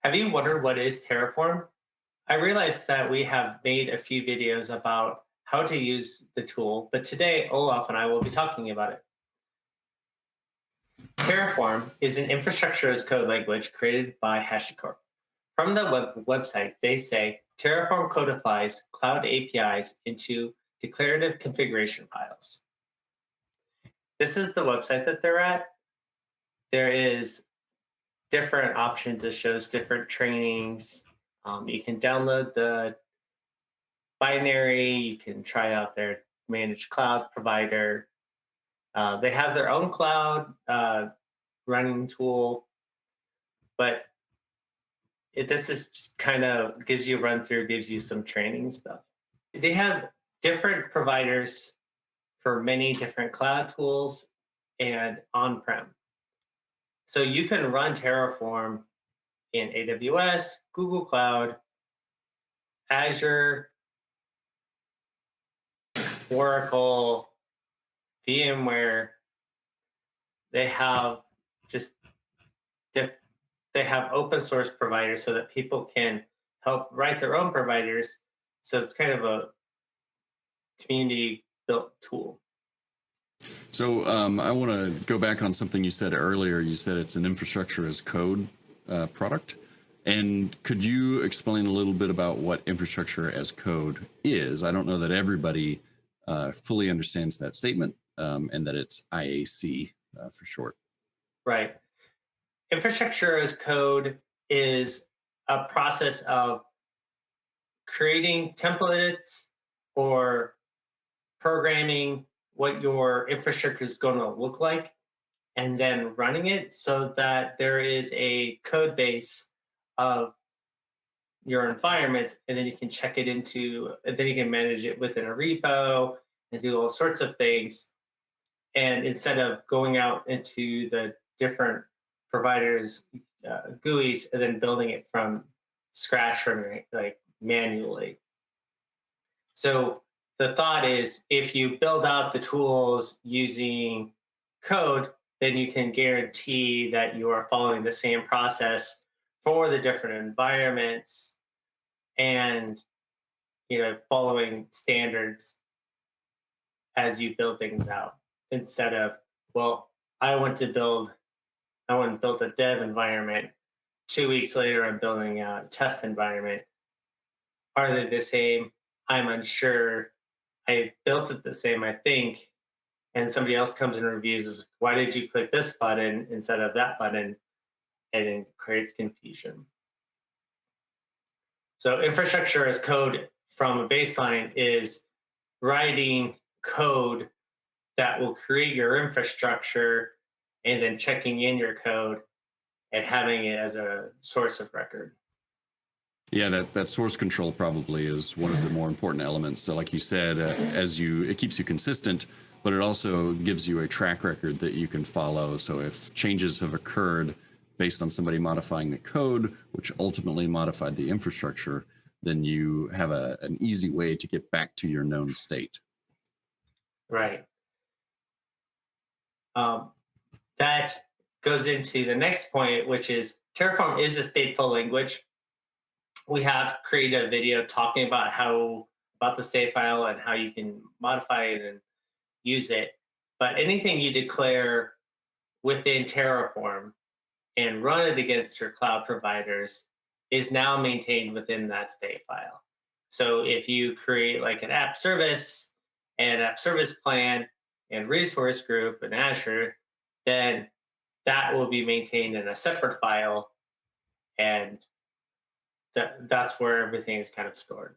Have you wondered what is Terraform? I realized that we have made a few videos about how to use the tool, but today Olaf and I will be talking about it. Terraform is an infrastructure as code language created by HashiCorp. From the website, they say Terraform codifies cloud APIs into declarative configuration files. This is the website that they're at. There is different options. It shows different trainings. You can download the binary. You can try out their managed cloud provider. They have their own cloud running tool, but this is just kind of gives you a run through, gives you some training stuff. They have different providers for many different cloud tools and on-prem. So you can run Terraform in AWS, Google Cloud, Azure, Oracle, VMware. They have just they have open source providers so that people can help write their own providers. So it's kind of a community built tool. So I want to go back on something you said earlier. You said it's an infrastructure as code product. And could you explain a little bit about what infrastructure as code is? I don't know that everybody fully understands that statement and that it's IAC for short. Right. Infrastructure as code is a process of creating templates or programming what your infrastructure is going to look like and then running it so that there is a code base of your environments, and then you can check it into, and then you can manage it within a repo and do all sorts of things. And instead of going out into the different providers GUIs and then building it from scratch from like manually. So the thought is if you build out the tools using code, then you can guarantee that you are following the same process for the different environments and following standards as you build things out, instead of, well, I want to build a dev environment. 2 weeks later, I'm building a test environment. Are they the same? I'm unsure. I built it the same, I think. And somebody else comes and reviews, why did you click this button instead of that button? And it creates confusion. So infrastructure as code from a baseline is writing code that will create your infrastructure and then checking in your code and having it as a source of record. Yeah, that source control probably is one of the more important elements. So like you said, it keeps you consistent, but it also gives you a track record that you can follow. So if changes have occurred based on somebody modifying the code, which ultimately modified the infrastructure, then you have an easy way to get back to your known state. Right. That goes into the next point, which is Terraform is a stateful language. We have created a video talking about the state file and how you can modify it and use it. But anything you declare within Terraform and run it against your cloud providers is now maintained within that state file. So if you create like an app service and app service plan and resource group in Azure, then that will be maintained in a separate file, and that's where everything is kind of stored.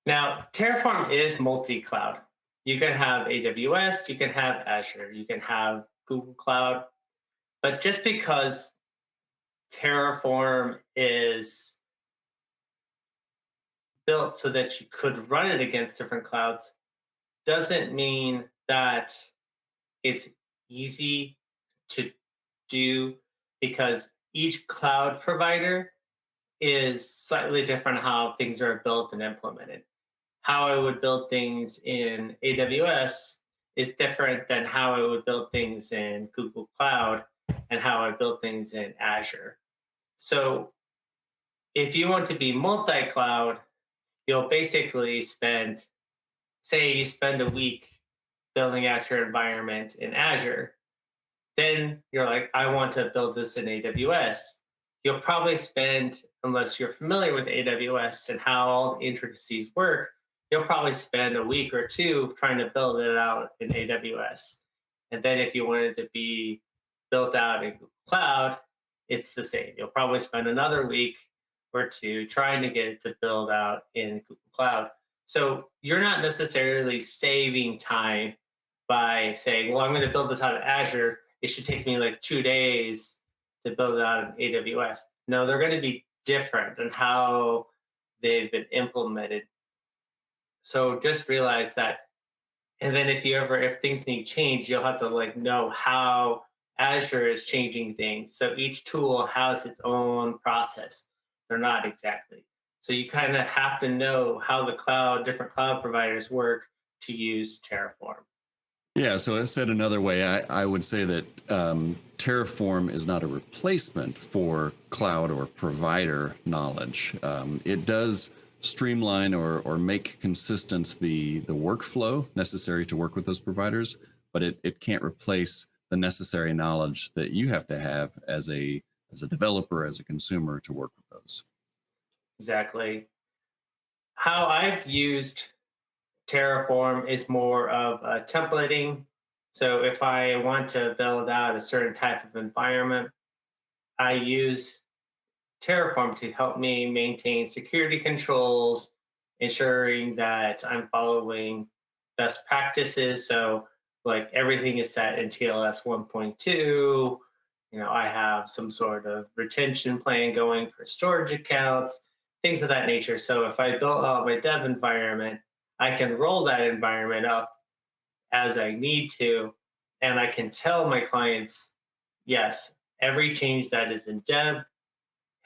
Now, Terraform is multi-cloud. You can have AWS, you can have Azure, you can have Google Cloud, but just because Terraform is built so that you could run it against different clouds doesn't mean that it's easy to do, because each cloud provider is slightly different how things are built and implemented. How I would build things in AWS is different than how I would build things in Google Cloud and how I build things in Azure. So if you want to be multi-cloud, you'll basically spend, say you spend a week building out your environment in Azure. Then you're like, I want to build this in AWS. You'll probably spend, unless you're familiar with AWS and how all the intricacies work, you'll probably spend a week or two trying to build it out in AWS. And then if you wanted to be built out in Google Cloud, it's the same. You'll probably spend another week or two trying to get it to build out in Google Cloud. So you're not necessarily saving time by saying, well, I'm going to build this out of Azure. It should take me like 2 days to build it out in AWS. No, they're going to be different in how they've been implemented. So just realize that. And then if things need change, you'll have to like know how Azure is changing things. So each tool has its own process. They're not exactly. So you kind of have to know how different cloud providers work to use Terraform. Yeah, so said another way, I would say that Terraform is not a replacement for cloud or provider knowledge. It does streamline or make consistent the workflow necessary to work with those providers, but it can't replace the necessary knowledge that you have to have as a developer, as a consumer, to work with those. Exactly. How I've used Terraform is more of a templating. So if I want to build out a certain type of environment, I use Terraform to help me maintain security controls, ensuring that I'm following best practices. So like everything is set in TLS 1.2. I have some sort of retention plan going for storage accounts, things of that nature. So if I build out my dev environment, I can roll that environment up as I need to, and I can tell my clients, yes, every change that is in dev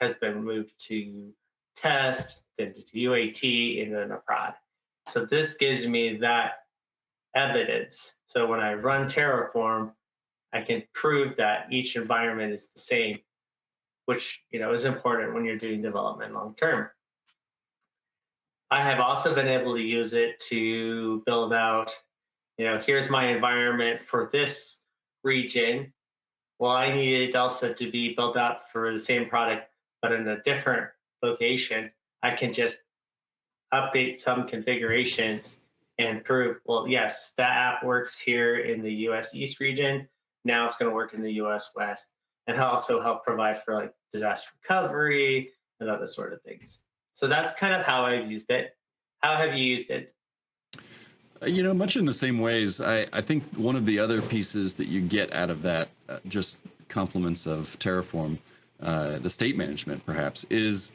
has been moved to test, then to UAT, and then a prod. So this gives me that evidence. So when I run Terraform, I can prove that each environment is the same, which is important when you're doing development long term. I have also been able to use it to build out, here's my environment for this region. Well, I need it also to be built out for the same product, but in a different location. I can just update some configurations and prove, well, yes, that app works here in the US East region. Now it's going to work in the US West, and also help provide for like disaster recovery and other sort of things. So that's kind of how I've used it. How have you used it? Much in the same ways. I think one of the other pieces that you get out of that, just compliments of Terraform, the state management perhaps, is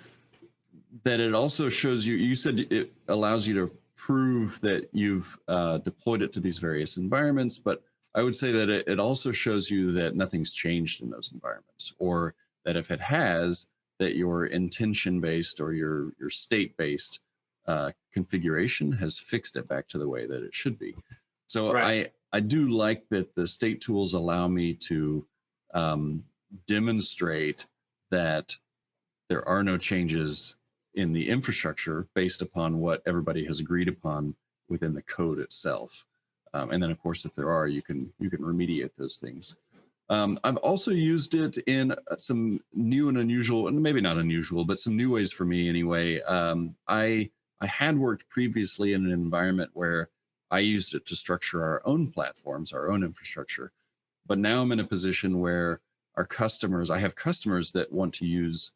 that it also shows you said it allows you to prove that you've deployed it to these various environments, but I would say that it also shows you that nothing's changed in those environments, or that if it has, that your intention-based or your state-based configuration has fixed it back to the way that it should be. So Right. I do like that the state tools allow me to demonstrate that there are no changes in the infrastructure based upon what everybody has agreed upon within the code itself. And then, of course, if there are, you can remediate those things. I've also used it in some new and unusual, and maybe not unusual, but some new ways for me anyway. I had worked previously in an environment where I used it to structure our own platforms, our own infrastructure. But now I'm in a position where I have customers that want to use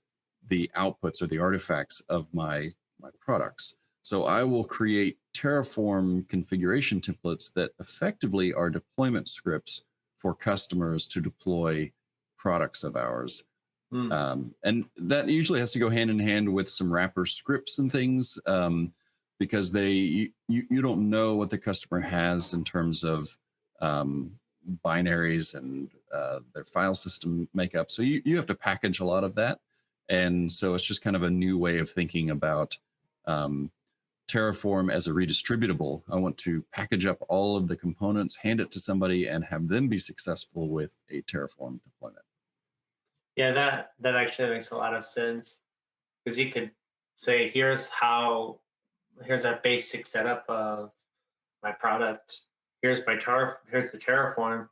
the outputs or the artifacts of my products. So I will create Terraform configuration templates that effectively are deployment scripts for customers to deploy products of ours. Mm. And that usually has to go hand in hand with some wrapper scripts and things, because you don't know what the customer has in terms of binaries and their file system makeup. So you have to package a lot of that. And so it's just kind of a new way of thinking about Terraform as a redistributable. I want to package up all of the components, hand it to somebody, and have them be successful with a Terraform deployment. Yeah, that actually makes a lot of sense, because you could say, here's a basic setup of my product. Here's the Terraform.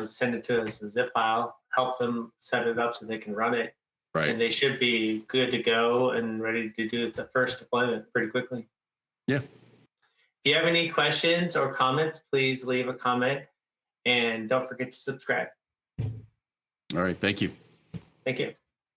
Send it to us as a zip file. Help them set it up so they can run it, and Right. they should be good to go and ready to do the first deployment pretty quickly. Yeah. If you have any questions or comments, please leave a comment, and don't forget to subscribe. All right. Thank you. Thank you.